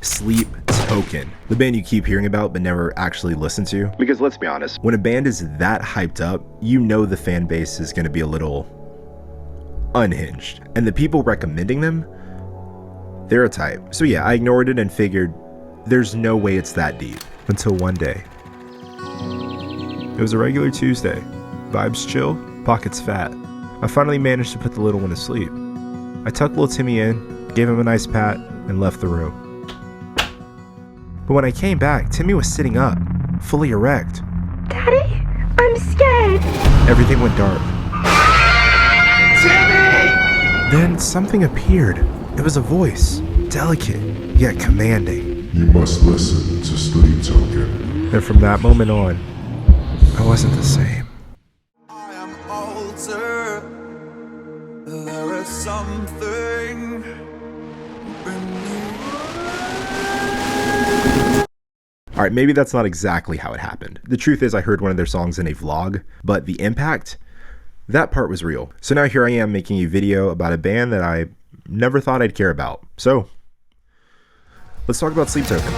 Sleep Token, the band you keep hearing about but never actually listen to. Because let's be honest, when a band is that hyped up, you know the fan base is going to be a little unhinged. And the people recommending them, they're a type. So yeah, I ignored it and figured there's no way it's that deep. Until one day. It was a regular Tuesday. Vibes chill, pockets fat. I finally managed to put the little one to sleep. I tucked little Timmy in, gave him a nice pat, and left the room. But when I came back, Timmy was sitting up, fully erect. Daddy, I'm scared. Everything went dark. Timmy! Then something appeared. It was a voice, delicate, yet commanding. You must listen to Sleep Token. And from that moment on, I wasn't the same. I am older. There is something beneath. Alright, maybe that's not exactly how it happened. The truth is I heard one of their songs in a vlog, but the impact, that part was real. So now here I am making a video about a band that I never thought I'd care about. So, let's talk about Sleep Token.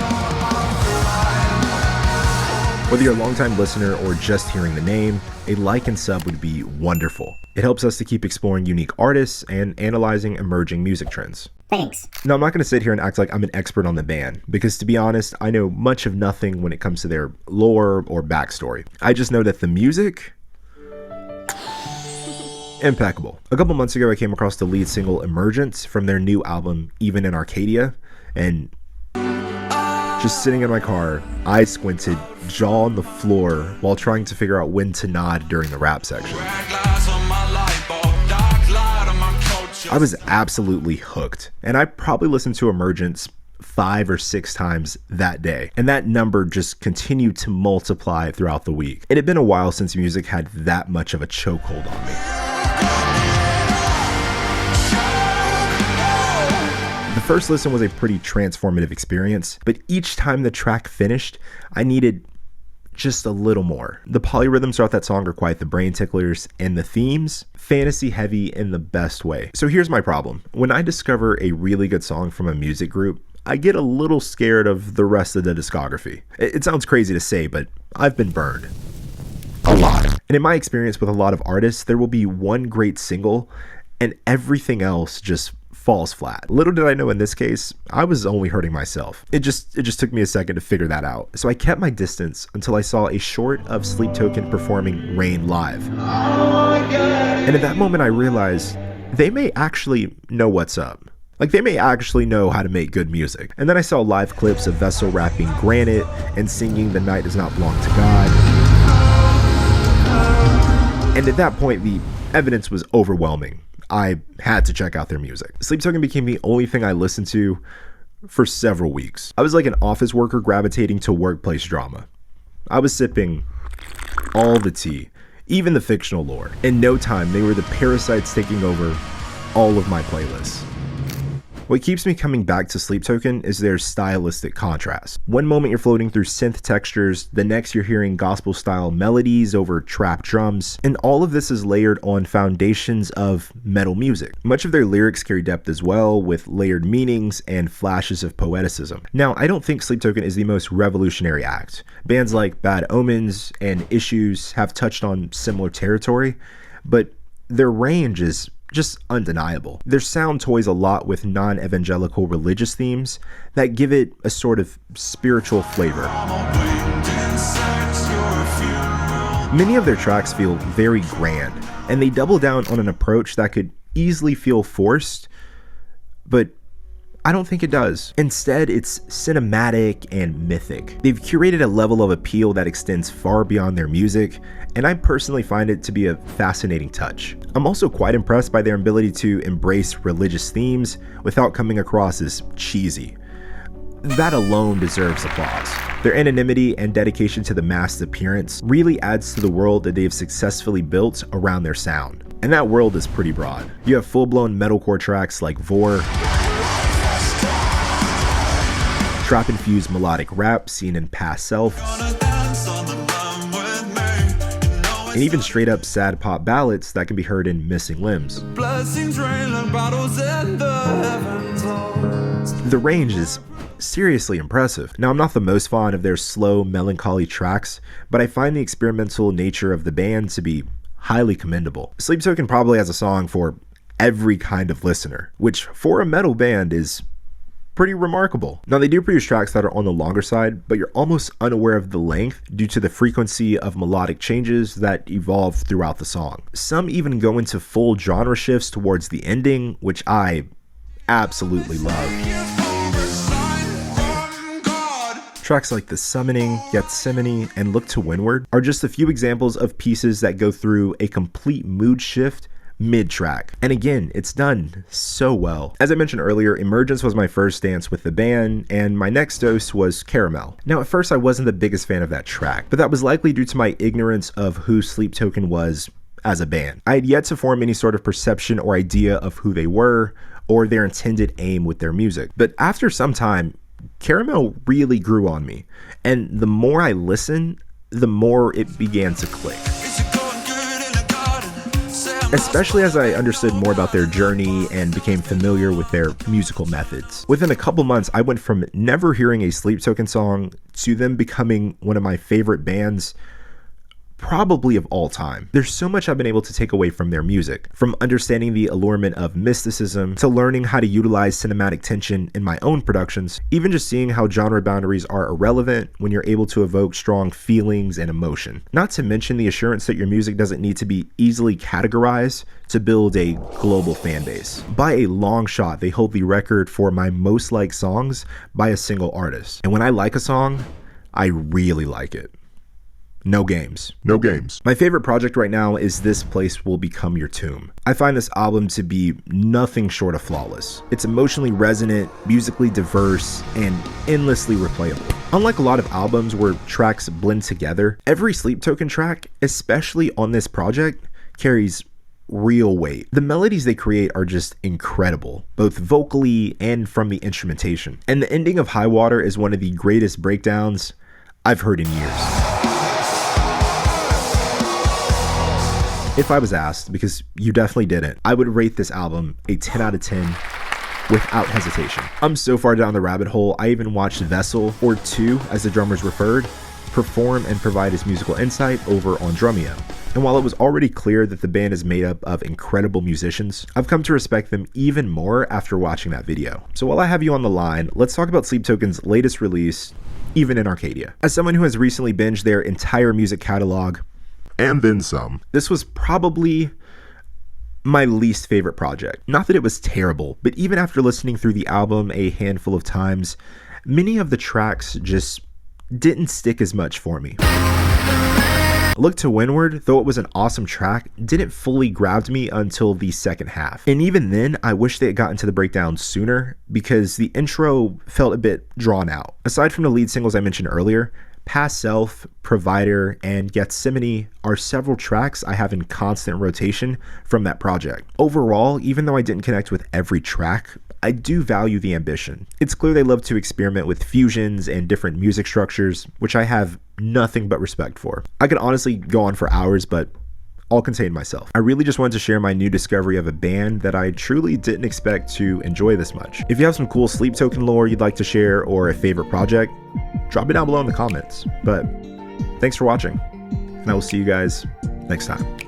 Whether you're a longtime listener or just hearing the name, a like and sub would be wonderful. It helps us to keep exploring unique artists and analyzing emerging music trends. Thanks. Now, I'm not going to sit here and act like I'm an expert on the band, because to be honest, I know much of nothing when it comes to their lore or backstory. I just know that the music, impeccable. A couple months ago, I came across the lead single Emergence from their new album, Even in Arcadia, and just sitting in my car, eyes squinted, jaw on the floor, while trying to figure out when to nod during the rap section. I was absolutely hooked, and I probably listened to Emergence 5 or 6 times that day, and that number just continued to multiply throughout the week. It had been a while since music had that much of a chokehold on me. The first listen was a pretty transformative experience, but each time the track finished, I needed just a little more. The polyrhythms throughout that song are quite the brain ticklers, and the themes, fantasy heavy in the best way. So here's my problem. When I discover a really good song from a music group, I get a little scared of the rest of the discography. It sounds crazy to say, but I've been burned. A lot. And in my experience with a lot of artists, there will be one great single, and everything else just falls flat. Little did I know in this case, I was only hurting myself. It just took me a second to figure that out. So I kept my distance until I saw a short of Sleep Token performing Rain live. And at that moment I realized they may actually know what's up. Like, they may actually know how to make good music. And then I saw live clips of Vessel rapping Granite and singing The Night Does Not Belong to God. And at that point, the evidence was overwhelming. I had to check out their music. Sleep Token became the only thing I listened to for several weeks. I was like an office worker gravitating to workplace drama. I was sipping all the tea, even the fictional lore. In no time, they were the parasites taking over all of my playlists. What keeps me coming back to Sleep Token is their stylistic contrast. One moment you're floating through synth textures, the next you're hearing gospel-style melodies over trap drums, and all of this is layered on foundations of metal music. Much of their lyrics carry depth as well, with layered meanings and flashes of poeticism. Now, I don't think Sleep Token is the most revolutionary act. Bands like Bad Omens and Issues have touched on similar territory, but their range is just undeniable. Their sound toys a lot with non-evangelical religious themes that give it a sort of spiritual flavor. Many of their tracks feel very grand, and they double down on an approach that could easily feel forced, but I don't think it does. Instead, it's cinematic and mythic. They've curated a level of appeal that extends far beyond their music, and I personally find it to be a fascinating touch. I'm also quite impressed by their ability to embrace religious themes without coming across as cheesy. That alone deserves applause. Their anonymity and dedication to the masked appearance really adds to the world that they've successfully built around their sound. And that world is pretty broad. You have full-blown metalcore tracks like Vor, trap-infused melodic rap seen in Past Self, and even straight-up sad pop ballads that can be heard in Missing Limbs. Blessings rain like bottles in the heavens. The range is seriously impressive. Now, I'm not the most fond of their slow, melancholy tracks, but I find the experimental nature of the band to be highly commendable. Sleep Token probably has a song for every kind of listener, which for a metal band is pretty remarkable. Now, they do produce tracks that are on the longer side, but you're almost unaware of the length due to the frequency of melodic changes that evolve throughout the song. Some even go into full genre shifts towards the ending, which I absolutely love. Tracks like The Summoning, Gethsemane, and Look to Windward are just a few examples of pieces that go through a complete mood shift mid-track. And again, it's done so well. As I mentioned earlier, Emergence was my first dance with the band, and my next dose was Caramel. Now, at first I wasn't the biggest fan of that track, but that was likely due to my ignorance of who Sleep Token was as a band. I had yet to form any sort of perception or idea of who they were or their intended aim with their music. But after some time, Caramel really grew on me, and the more I listened, the more it began to click. Especially as I understood more about their journey and became familiar with their musical methods. Within a couple months, I went from never hearing a Sleep Token song to them becoming one of my favorite bands, probably of all time. There's so much I've been able to take away from their music, from understanding the allurement of mysticism to learning how to utilize cinematic tension in my own productions, even just seeing how genre boundaries are irrelevant when you're able to evoke strong feelings and emotion. Not to mention the assurance that your music doesn't need to be easily categorized to build a global fan base. By a long shot, they hold the record for my most liked songs by a single artist. And when I like a song, I really like it. No games. No games. My favorite project right now is This Place Will Become Your Tomb. I find this album to be nothing short of flawless. It's emotionally resonant, musically diverse, and endlessly replayable. Unlike a lot of albums where tracks blend together, every Sleep Token track, especially on this project, carries real weight. The melodies they create are just incredible, both vocally and from the instrumentation. And the ending of High Water is one of the greatest breakdowns I've heard in years. If I was asked, because you definitely didn't, I would rate this album a 10 out of 10 without hesitation. I'm so far down the rabbit hole, I even watched Vessel, or 2 as the drummers referred, perform and provide his musical insight over on Drumeo. And while it was already clear that the band is made up of incredible musicians, I've come to respect them even more after watching that video. So while I have you on the line, let's talk about Sleep Token's latest release, Even in Arcadia. As someone who has recently binged their entire music catalog, And then some. this was probably my least favorite project. Not that it was terrible, but even after listening through the album a handful of times, many of the tracks just didn't stick as much for me. Look to Windward, though it was an awesome track, didn't fully grab me until the second half. And even then, I wish they had gotten to the breakdown sooner because the intro felt a bit drawn out. Aside from the lead singles I mentioned earlier, Past Self, Provider, and Gethsemane are several tracks I have in constant rotation from that project. Overall, even though I didn't connect with every track, I do value the ambition. It's clear they love to experiment with fusions and different music structures, which I have nothing but respect for. I could honestly go on for hours, but I'll contain myself. I really just wanted to share my new discovery of a band that I truly didn't expect to enjoy this much. If you have some cool Sleep Token lore you'd like to share or a favorite project, drop it down below in the comments. But thanks for watching, and I will see you guys next time.